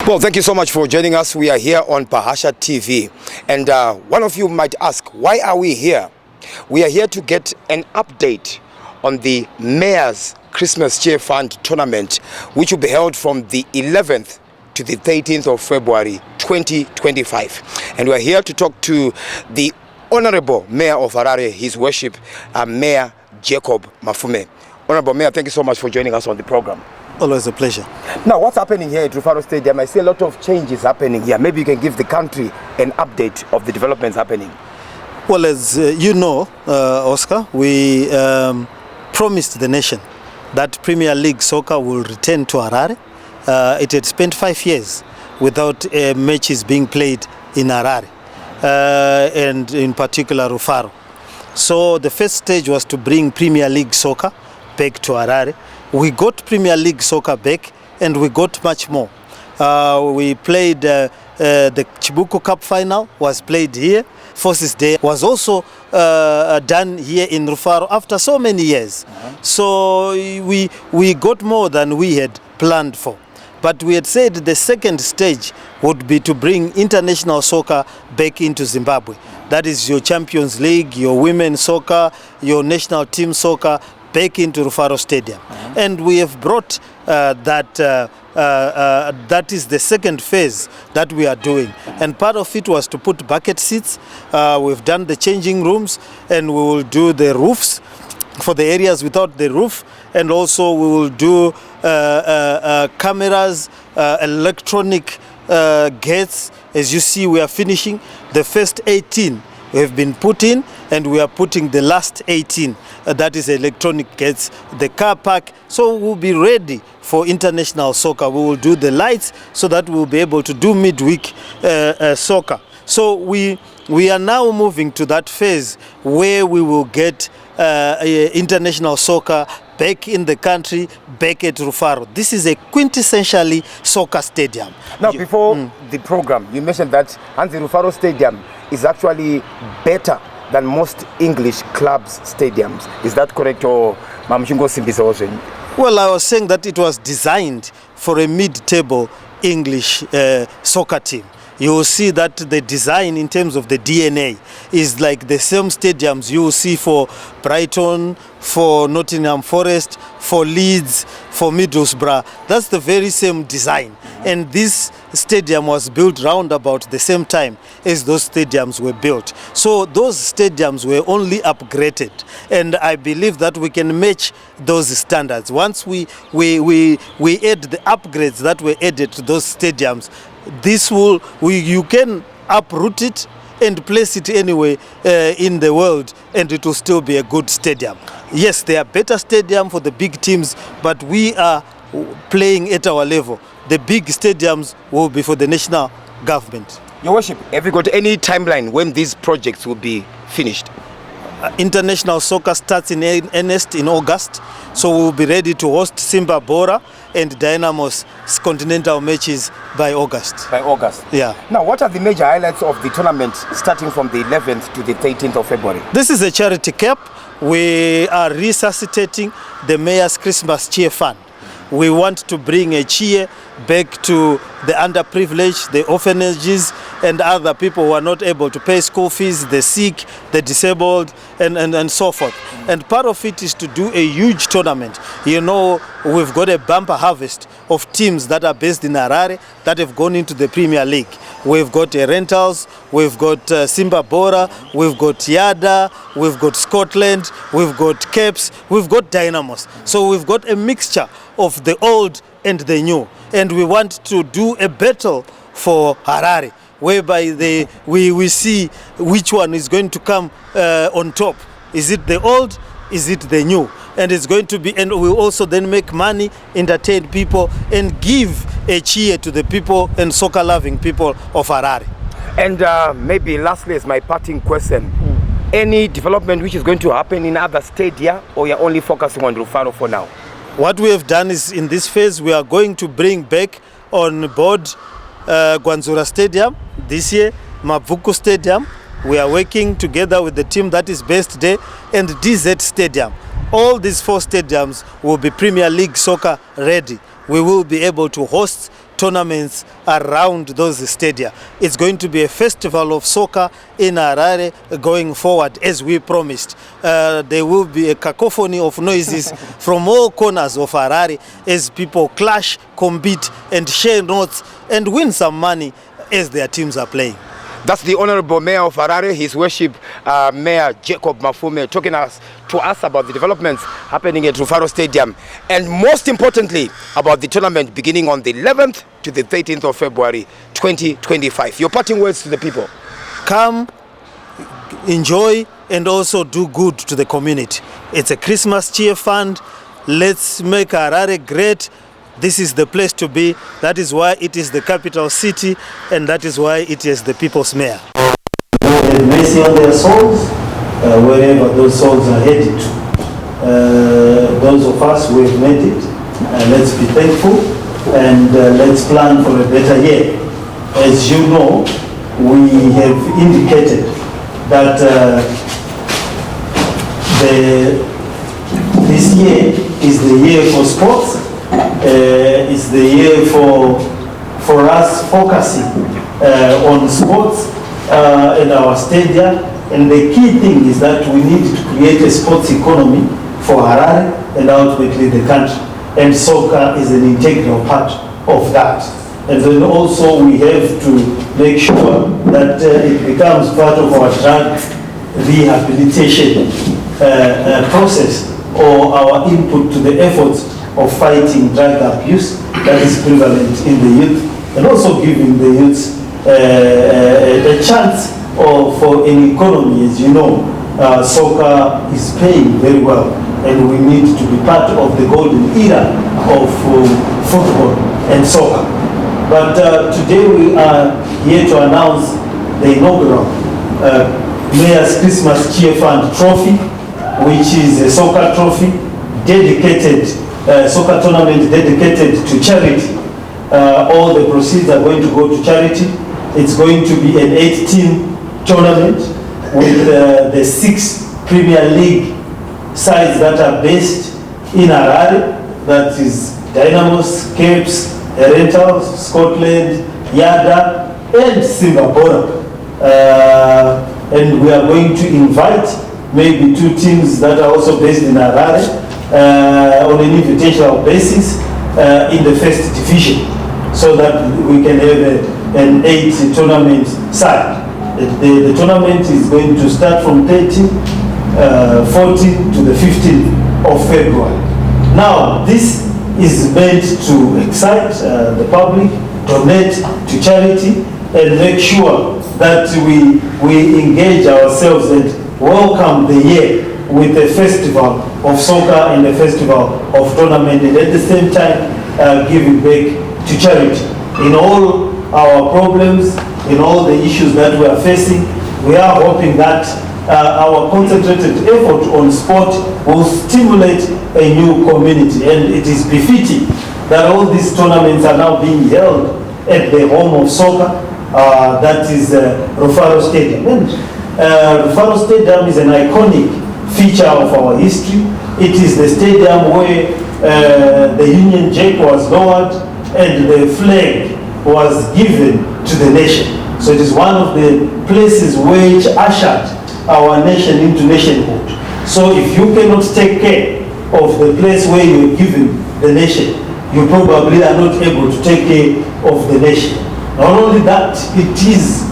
Well, thank you so much for joining us. We are here on Bahasha TV. And one of you might ask, why are we here? We are here to get an update on the Mayor's Christmas Cheer Fund tournament, which will be held from the 11th to the 13th of February 2025. And we are here to talk to the Honorable Mayor of Harare, His Worship, Mayor Jacob Mafume. Honorable Mayor, thank you so much for joining us on the program. Always a pleasure. Now, what's happening here at Rufaro Stadium? I see a lot of changes happening here. Maybe you can give the country an update of the developments happening. Well, as you know, Oscar, we promised the nation that Premier League soccer will return to Harare. It had spent 5 years without matches being played in Harare, and in particular Rufaro. So the first stage was to bring Premier League soccer back to Harare. We got Premier League soccer back, and we got much more. We played the Chibuku Cup final, was played here. Forces Day was also done here in Rufaro after so many years. So we got more than we had planned for. But we had said the second stage would be to bring international soccer back into Zimbabwe. That is your Champions League, your women's soccer, your national team soccer back into Rufaro Stadium. And we have brought that is the second phase that we are doing. And part of it was to put bucket seats. We've done the changing rooms, and we will do the roofs for the areas without the roof. And also we will do cameras, electronic gates. As you see, we are finishing the first 18 we have been put in, and we are putting the last 18. That is electronic gates, the car park. So we'll be ready for international soccer. We will do the lights so that we'll be able to do midweek soccer. So we are now moving to that phase where we will get international soccer back in the country, back at Rufaro. This is a quintessentially soccer stadium. Now, before the program, you mentioned that the Rufaro Stadium is actually better than most English clubs' stadiums. Is that correct, or Mamshingo Simbisa also? Well, I was saying that it was designed for a mid-table English soccer team. You will see that the design in terms of the DNA is like the same stadiums you will see for Brighton, for Nottingham Forest, for Leeds, for Middlesbrough. That's the very same design. And this stadium was built round about the same time as those stadiums were built. So those stadiums were only upgraded. And I believe that we can match those standards. Once we add the upgrades that were added to those stadiums, you can uproot it and place it anywhere in the world, and it will still be a good stadium. Yes, they are better stadium for the big teams, but we are playing at our level. The big stadiums will be for the national government. Your Worship, have you got any timeline when these projects will be finished? International soccer starts in earnest in August, so we'll be ready to host Simba Bora and Dynamo's continental matches by August. By August? Yeah. Now, what are the major highlights of the tournament starting from the 11th to the 13th of February? This is a charity camp. We are resuscitating the Mayor's Christmas Cheer Fund. We want to bring a cheer back to the underprivileged, the orphanages, and other people who are not able to pay school fees, the sick, the disabled, and so forth. And part of it is to do a huge tournament. You know, we've got a bumper harvest of teams that are based in Harare that have gone into the Premier League. We've got rentals, we've got Simba Bora, we've got Yada, we've got Scotland, we've got Caps, we've got Dynamos. So we've got a mixture of the old and the new. And we want to do a battle for Harare, whereby we see which one is going to come on top. Is it the old? Is it the new? And it's going to be, and we also then make money, entertain people, and give a cheer to the people and soccer-loving people of Harare. And maybe lastly, as my parting question, any development which is going to happen in other stadia, or you're only focusing on Rufaro for now? What we have done is, in this phase, we are going to bring back on board Gwanzura Stadium this year, Mavuku Stadium. We are working together with the team that is based there, and DZ Stadium. All these 4 stadiums will be Premier League soccer ready. We will be able to host tournaments around those stadia. It's going to be a festival of soccer in Harare going forward, as we promised. There will be a cacophony of noises from all corners of Harare as people clash, compete, and share notes and win some money as their teams are playing. That's the Honorable Mayor of Harare, His Worship Mayor Jacob Mafume, talking to us about the developments happening at Rufaro Stadium, and most importantly about the tournament beginning on the 11th to the 13th of February 2025. Your parting words to the people. Come, enjoy, and also do good to the community. It's a Christmas cheer fund. Let's make Harare great. This is the place to be. That is why it is the capital city, and that is why it is the people's mayor. Have mercy on their souls, wherever those souls are headed to. Those of us who have made it, let's be thankful, and let's plan for a better year. As you know, we have indicated that this year is the year for sports. It's the year for us focusing on sports in our stadia, and the key thing is that we need to create a sports economy for Harare and ultimately the country, and soccer is an integral part of that. And then also we have to make sure that it becomes part of our drug rehabilitation process, or our input to the efforts of fighting drug abuse that is prevalent in the youth, and also giving the youths a chance for an economy. As you know, soccer is paying very well, and we need to be part of the golden era of football and soccer. But today we are here to announce the inaugural Mayor's Christmas Cheer Fund Trophy, which is a soccer trophy dedicated, soccer tournament dedicated to charity. All the proceeds are going to go to charity. It's going to be an 8-team tournament with the 6 Premier League sides that are based in Harare. That is Dynamos, Capes, Rentals, Scotland, Yada, and Singapore. And we are going to invite maybe 2 teams that are also based in Harare on an invitational basis in the first division, so that we can have an 8 tournament side. The tournament is going to start from 13, 14 to the 15th of February. Now, this is meant to excite the public, donate to charity, and make sure that we engage ourselves and welcome the year with a festival of soccer and a festival of tournament, and at the same time giving back to charity. In all our problems, in all the issues that we are facing, we are hoping that our concentrated effort on sport will stimulate a new community, and it is befitting that all these tournaments are now being held at the home of soccer, that is Rufaro Stadium. And Rufaro Stadium is an iconic feature of our history. It is the stadium where the Union Jack was lowered and the flag was given to the nation. So it is one of the places which ushered our nation into nationhood. So if you cannot take care of the place where you are given the nation, you probably are not able to take care of the nation. Not only that, it is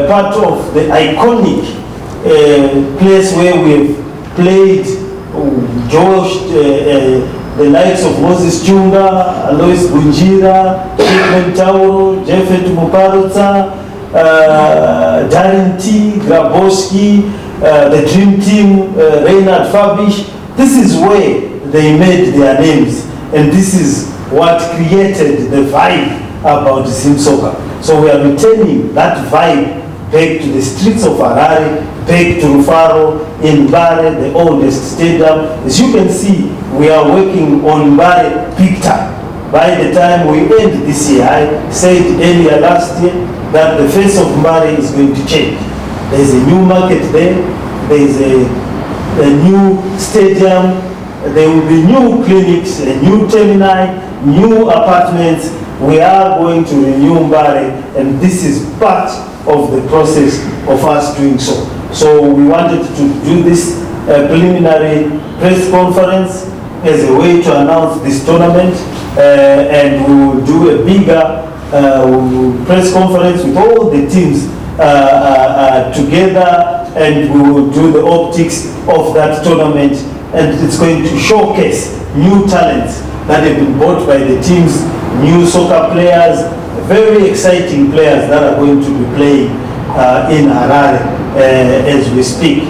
part of the iconic place where we have played Josh, the likes of Moses Chunga, Alois Bunjira, Shekman Tauro, Jeffet Muparota, Darren T, Grabowski, the Dream Team, Reinhard Fabish. This is where they made their names, and this is what created the vibe about Zim Soccer. So we are returning that vibe back to the streets of Harare, back to Rufaro, in Mbare, the oldest stadium. As you can see, we are working on Mbare big time. By the time we end this year, I said earlier last year that the face of Mbare is going to change. There is a new market there, there is a new stadium, there will be new clinics, a new terminal, new apartments, we are going to renew Mbare, and this is part of the process of us doing so. So we wanted to do this preliminary press conference as a way to announce this tournament, and we will do a bigger press conference with all the teams together, and we will do the optics of that tournament, and it's going to showcase new talents that have been brought by the teams, new soccer players, very exciting players that are going to be playing in Harare as we speak.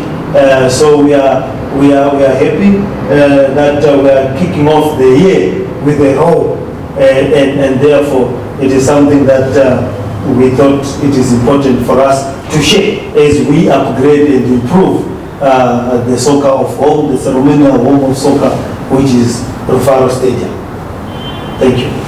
So we are happy that we are kicking off the year with a row, and therefore it is something that we thought it is important for us to share as we upgrade and improve the soccer of home, the ceremonial home of soccer, which is Rufaro Stadium. Thank you.